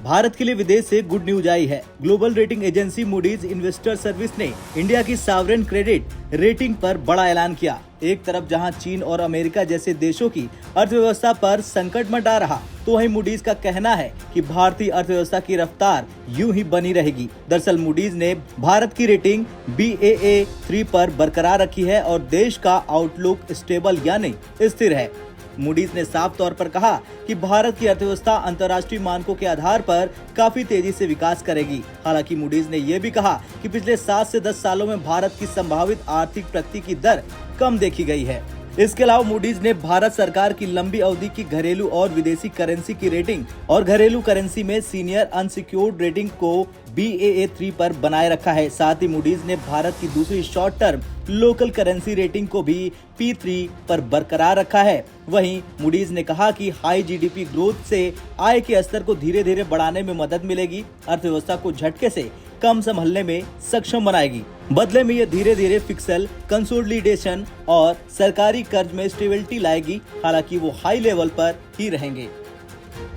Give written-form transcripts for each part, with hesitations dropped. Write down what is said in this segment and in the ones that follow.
भारत के लिए विदेश से गुड न्यूज आई है। Global rating agency Moody's investor service ने इंडिया की सॉवरेन क्रेडिट रेटिंग पर बड़ा ऐलान किया। एक तरफ जहां चीन और अमेरिका जैसे देशों की अर्थव्यवस्था पर संकट मंडरा रहा, तो वहीं मूडीज का कहना है कि भारतीय अर्थव्यवस्था की रफ्तार यूं ही बनी रहेगी। दरअसल मूडीज ने भारत की रेटिंग Baa3 पर बरकरार रखी है और देश का आउटलुक स्टेबल यानी स्थिर है। मूडीज ने साफ तौर पर कहा कि भारत की अर्थव्यवस्था अंतर्राष्ट्रीय मानकों के आधार पर काफी तेजी से विकास करेगी। हालांकि मूडीज ने यह भी कहा कि पिछले 7 से 10 सालों में भारत की संभावित आर्थिक प्रगति की दर कम देखी गई है। इसके अलावा मूडीज ने भारत सरकार की लंबी अवधि की घरेलू और विदेशी करेंसी की रेटिंग और घरेलू करेंसी में सीनियर अनसिक्योर्ड रेटिंग को Baa3 पर बनाए रखा है। साथ ही मूडीज ने भारत की दूसरी short term local currency rating को भी P3 पर बरकरार रखा है। वहीं मूडीज ने कहा कि हाई जीडीपी ग्रोथ से आय के स्तर को धीरे धीरे बढ़ाने में मदद मिलेगी, अर्थव्यवस्था को झटके से कम संभलने में सक्षम बनाएगी। बदले में यह धीरे धीरे फिस्कल कंसोलिडेशन और सरकारी कर्ज में स्टेबिलिटी लाएगी, हालांकि वो हाई लेवल पर ही रहेंगे।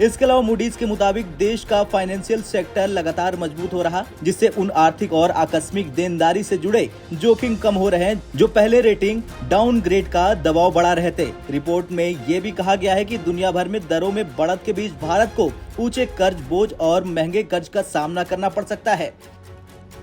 इसके अलावा मूडीज के मुताबिक देश का फाइनेंशियल सेक्टर लगातार मजबूत हो रहा, जिससे उन आर्थिक और आकस्मिक देनदारी से जुड़े जोखिम कम हो रहे हैं जो पहले रेटिंग डाउनग्रेड का दबाव बढ़ा रहे थे। रिपोर्ट में ये भी कहा गया है कि दुनिया भर में दरों में बढ़त के बीच भारत को ऊंचे कर्ज बोझ और महंगे कर्ज का सामना करना पड़ सकता है।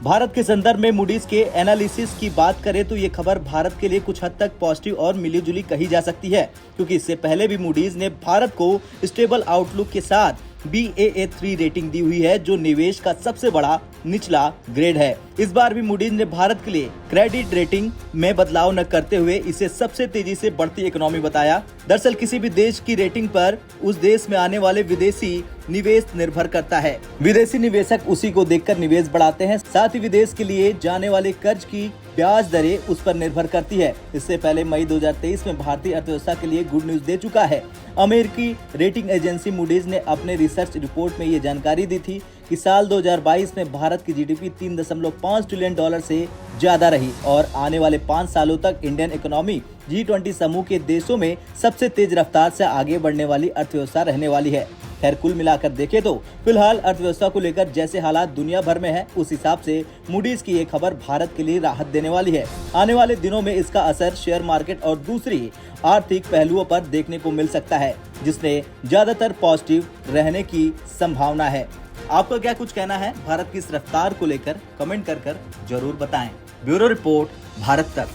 भारत के संदर्भ में मूडीज के एनालिसिस की बात करें तो ये खबर भारत के लिए कुछ हद तक पॉजिटिव और मिलीजुली कही जा सकती है, क्योंकि इससे पहले भी मूडीज ने भारत को स्टेबल आउटलुक के साथ Baa3 रेटिंग दी हुई है, जो निवेश का सबसे बड़ा निचला ग्रेड है। इस बार भी मूडीज ने भारत के लिए क्रेडिट रेटिंग में बदलाव न करते हुए इसे सबसे तेजी से बढ़ती इकोनॉमी बताया। दरअसल किसी भी देश की रेटिंग पर उस देश में आने वाले विदेशी निवेश निर्भर करता है। विदेशी निवेशक उसी को देखकर निवेश बढ़ाते हैं। साथ ही विदेश के लिए जाने वाले कर्ज की ब्याज दरें उस पर निर्भर करती है। इससे पहले मई 2023 में भारतीय अर्थव्यवस्था के लिए गुड न्यूज दे चुका है। अमेरिकी रेटिंग एजेंसी मूडीज ने अपने रिसर्च रिपोर्ट में ये जानकारी दी थी कि साल 2022 में भारत की जीडीपी $3.5 ट्रिलियन से ज्यादा रही और आने वाले 5 सालों तक इंडियन इकोनॉमी G20 समूह के देशों में सबसे तेज रफ्तार से आगे बढ़ने वाली अर्थव्यवस्था रहने वाली है। खैर, कुल मिलाकर देखें तो फिलहाल अर्थव्यवस्था को लेकर जैसे हालात दुनिया भर में है, उस हिसाब से मूडीज की ये खबर भारत के लिए राहत देने वाली है। आने वाले दिनों में इसका असर शेयर मार्केट और दूसरी आर्थिक पहलुओं पर देखने को मिल सकता है, जिसमें ज्यादातर पॉजिटिव रहने की संभावना है। आपका क्या कुछ कहना है भारत की इस रफ्तार को लेकर? कमेंट कर जरूर बताएं। ब्यूरो रिपोर्ट, भारत तक।